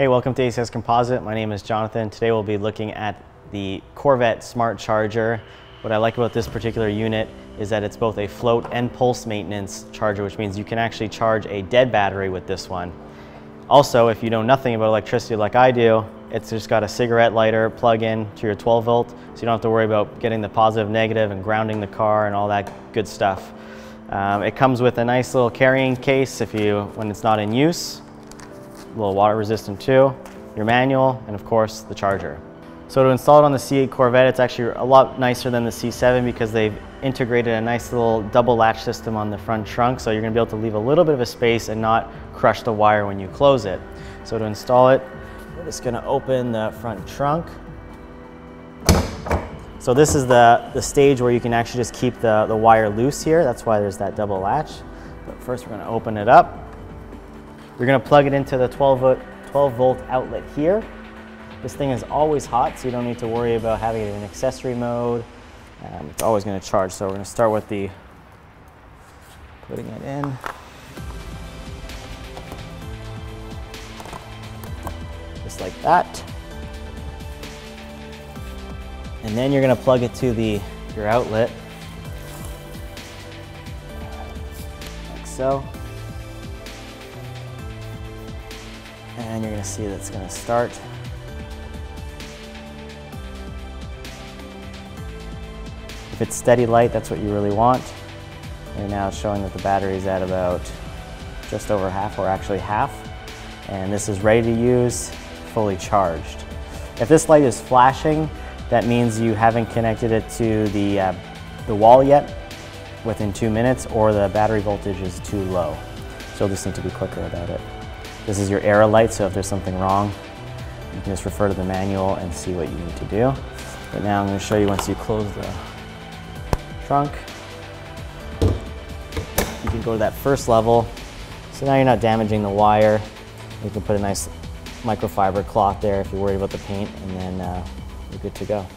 Hey, welcome to ACS Composite. My name is Jonathan. Today we'll be looking at the Corvette Smart Charger. What I like about this particular unit is that it's both a float and pulse maintenance charger, which means you can actually charge a dead battery with this one. Also, if you know nothing about electricity like I do, it's just got a cigarette lighter plug-in to your 12 volt, so you don't have to worry about getting the positive, negative, and grounding the car and all that good stuff. It comes with a nice little carrying case when it's not in use. A little water resistant too, your manual, and of course the charger. So to install it on the C8 Corvette, it's actually a lot nicer than the C7 because they've integrated a nice little double latch system on the front trunk, so you're going to be able to leave a little bit of a space and not crush the wire when you close it. So to install it, we're just going to open the front trunk. So this is the stage where you can actually just keep the wire loose here. That's why there's that double latch. But first we're going to open it up. You're going to plug it into the 12 volt outlet here. This thing is always hot, so you don't need to worry about having it in accessory mode. It's always going to charge. So we're going to start with putting it in. Just like that. And then you're going to plug it to your outlet, like so. And you're going to see that it's going to start. If it's steady light, that's what you really want. And now it's showing that the battery is at about just over half, or actually half. And this is ready to use, fully charged. If this light is flashing, that means you haven't connected it to the wall yet within 2 minutes, or the battery voltage is too low. So you'll just need to be quicker about it. This is your error light, so if there's something wrong, you can just refer to the manual and see what you need to do. But now I'm going to show you once you close the trunk. You can go to that first level. So now you're not damaging the wire. You can put a nice microfiber cloth there if you're worried about the paint, and then you're good to go.